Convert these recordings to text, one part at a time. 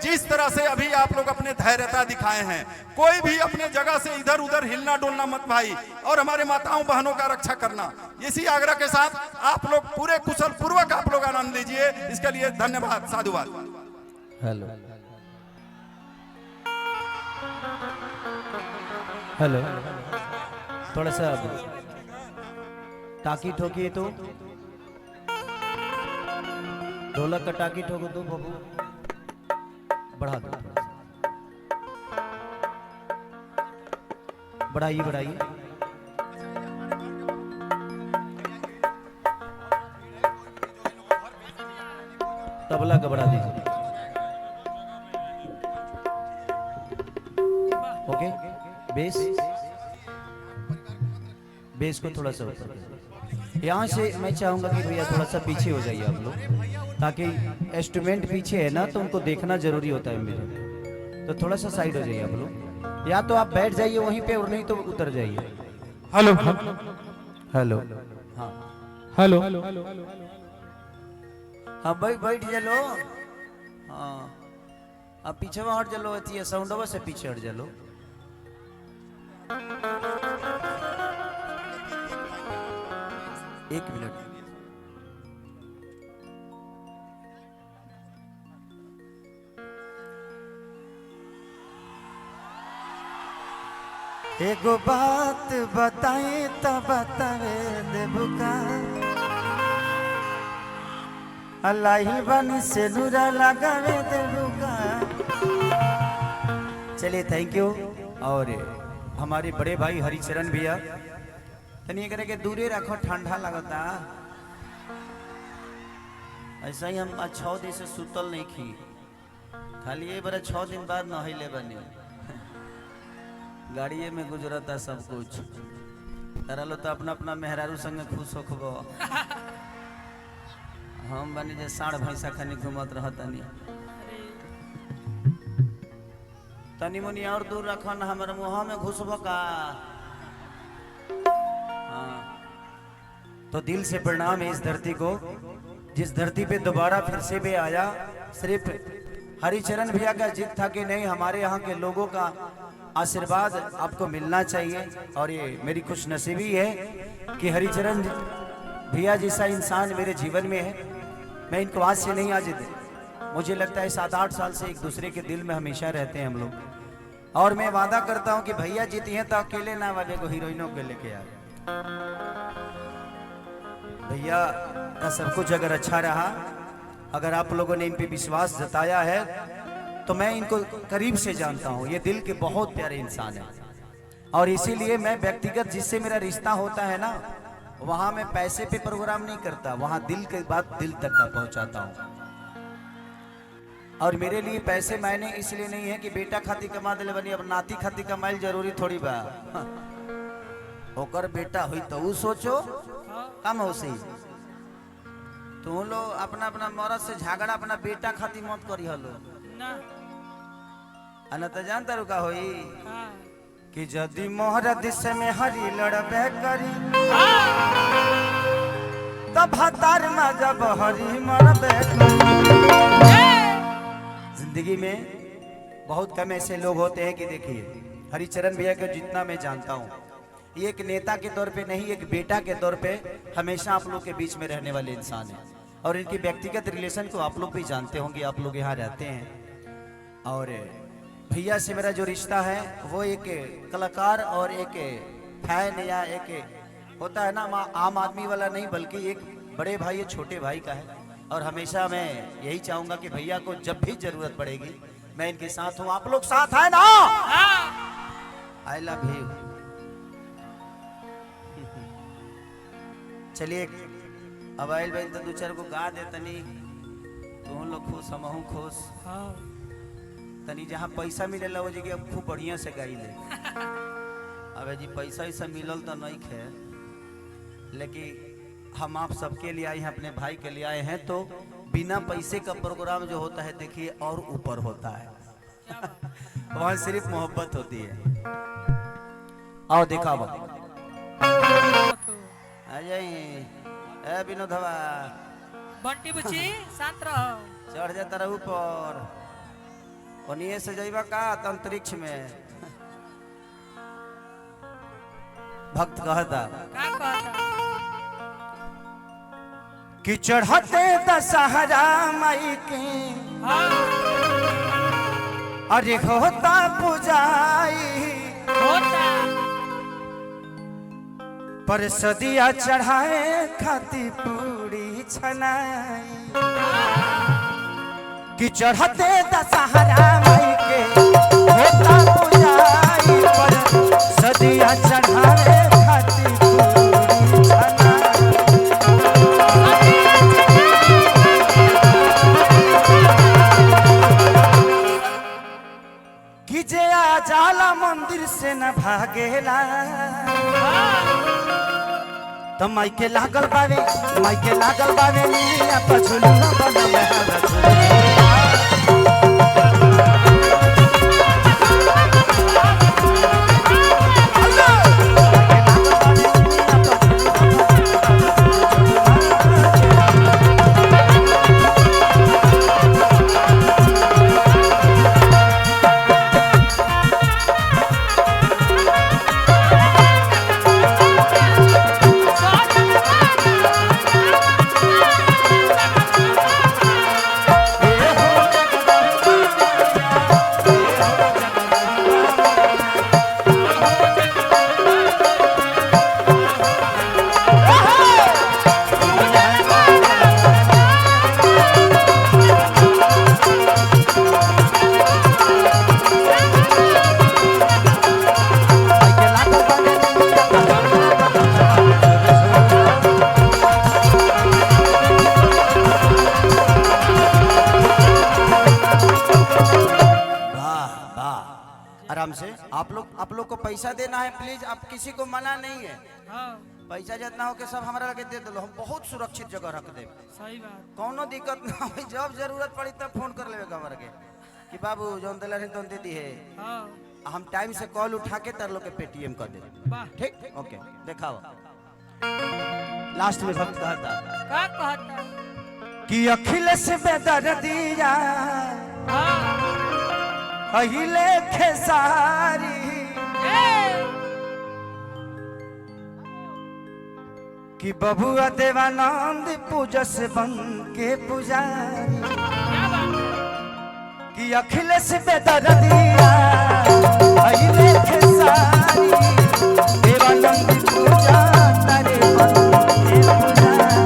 जिस तरह से अभी आप लोग अपने धैर्यता दिखाए हैं, कोई भी अपने जगह से इधर उधर हिलना डोलना मत भाई, और हमारे माताओं बहनों का रक्षा करना, इसी आग्रह के साथ आप लोग पूरे कुशल पूर्वक आप लोग आनंद लीजिए। इसके लिए धन्यवाद, साधुवाद। हेलो हेलो, थोड़ा सा टाकी ठोकिए तो, ढोलक का टाकी ठोको तो बबू, बढ़ा दो, बढ़ाइए बढ़ाइए। तबला का बढ़ा दीजिए। ओके, बेस बेस को थोड़ा सा ऊपर। यहाँ से मैं चाहूंगा कि भैया थोड़ा सा पीछे हो जाइए आप लोग, ताकि इंस्ट्रूमेंट पीछे है ना, तो उनको देखना जरूरी होता है मेरे, तो थोड़ा सा साइड हो जाइए आप लोग, या तो आप बैठ जाइए वहीं पे और नहीं तो उतर जाइए। हेलो हेलो, हाँ हेलो, हाँ भाई बैठ चलो, हाँ अब पीछे में हट चलो, साउंड से पीछे हट चलो। एक मिनट, एगो बात बताए तो बतावे देबू का, अल्लाह बन से नूरा लगावे देबू का। चलिए थैंक यू। और हमारे बड़े भाई हरिचरण भैया, तनी करे के दूरे रखो, ठंडा लगता, ऐसा ही हम 6 दिन से सुतल नहीं खी, खाली ये बड़ा 6 दिन बाद नहले बने, गाड़िए में गुजरता सब कुछ, तारा लो तो अपना अपना मेहरारू संग खुश होखबो, हम बनी जे साढ़ भैंसा खानी घूमत रहतनी, तनी मुनी और दूर रखन, हमारे मुँह में घुसबो का। तो दिल से प्रणाम है इस धरती को, जिस धरती पे दोबारा फिर से भी आया। सिर्फ हरिचरण भैया का जिद था कि नहीं, हमारे यहाँ के लोगों का आशीर्वाद आपको मिलना चाहिए, और ये मेरी खुशनसीबी है कि हरिचरण भैया जैसा इंसान मेरे जीवन में है। मैं इनको आज से नहीं, आज मुझे लगता है 7-8 साल से एक दूसरे के दिल में हमेशा रहते हैं हम लोग, और मैं वादा करता हूँ कि भैया जीती हैं तो अकेले ना वाले को हीरोइनों के लेके आए। भैया का सब कुछ अगर अच्छा रहा, अगर आप लोगों ने इन पे विश्वास जताया है, तो मैं इनको करीब से जानता हूँ, ये दिल के बहुत प्यारे इंसान है, और इसीलिए मैं व्यक्तिगत जिससे मेरा रिश्ता होता है ना, वहाँ मैं पैसे पे प्रोग्राम नहीं करता, वहाँ दिल की बात दिल तक का पहुँचाता हूँ। और मेरे लिए पैसे मायने इसलिए नहीं है कि बेटा खाती कमा दिले बनी, अब नाती खाती कमाइल जरूरी थोड़ी बा, होकर बेटा हुई तो वो सोचो कम हो सही, तुम लोग अपना अपना मर्द से झगड़ा अपना बेटा खाती मत करी हलो ना, तो जानता रुका होई कि जदि मोहरत से में हरी लड़बे करी, तब हतार में जब हरी मरबे करी। जिंदगी में बहुत कम ऐसे लोग होते हैं कि देखिए हरिचरण भैया को जितना मैं जानता हूँ, ये एक नेता के तौर पे नहीं, एक बेटा के तौर पे हमेशा आप लोग के बीच में रहने वाले इंसान हैं, और इनकी व्यक्तिगत रिलेशन को आप लोग भी जानते होंगे, आप लोग यहाँ रहते हैं। और भैया से मेरा जो रिश्ता है वो एक कलाकार और एक फैन, या एक होता है ना आम आदमी वाला नहीं, बल्कि एक बड़े भाई या छोटे भाई का है, और हमेशा मैं यही चाहूंगा कि भैया को जब भी जरूरत पड़ेगी मैं इनके साथ हूँ, आप लोग साथ है ना? I love you. चलिए अब आइल भाई तो 2-4 को गा दे तनी, तुम लोग खुश हम खुश, तनी जहाँ पैसा मिलेला वो जगह अब खूब बढ़िया से गाई ले। अब जी पैसा ऐसा मिलल तो नहीं खे, लेकिन हम आप सबके लिए आए हैं, अपने भाई के लिए आए हैं, तो बिना पैसे का प्रोग्राम जो होता है देखिए और ऊपर होता है। वहाँ सिर्फ मोहब्बत होती है। आओ देखा आ जाइए विनोदवा, बंटी बुची शांत रहो, चढ़ जाता रहा ऊपर। ओनिए से जाइबा का अंतरिक्ष में। भक्त कहता का कहता कि चढ़ते दशहरा माई के अरे होता पुजाई होता पर सदिया चढ़ाए खाती पूरी छनाई कि चढ़ते दशहरा माई के होता पुजाई पर सदिया चढ़ाए खाती पूरी छनाई कि जे आ जाला मंदिर से न भागेला तो माइके लागल बावे निया पछुलू न बनल हवा आराम से आप लोग को पैसा देना है प्लीज, आप किसी को मना नहीं है। पैसा जितना हो के सब हमारा लगे दे दो, हम बहुत सुरक्षित जगह रख दे। सही बात कोनो दिक्कत ना हो, जब जरूरत पड़ी तब फोन कर लेगा हमारे के कि बाबू जोन दिला है तो दे दी है। हम टाइम से कॉल उठा के तर लोग के पेटीएम कर दे। ठीक ओके दिखाओ। लास्ट में भक्त कहता का कहता कि अखिलेश बेदर्दिया अहिले खेसारी कि बबुआ देवानंद पूजस बन के पुजारी कि अखिलेश बेदर्दिया अहिले खेसारी देवानंद पूजा तारे बन के पुजारी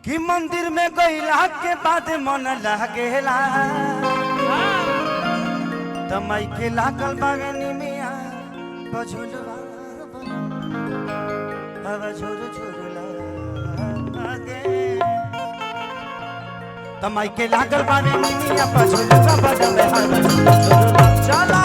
कि मंदिर में गईला के बाद मन लागेला त माई के लागल बागनी मिया बझुलवा हवा झुर झुरला आगे त माई के लागल बागनी मिया बझुलवा बजवे हवा झुर झुरला चलो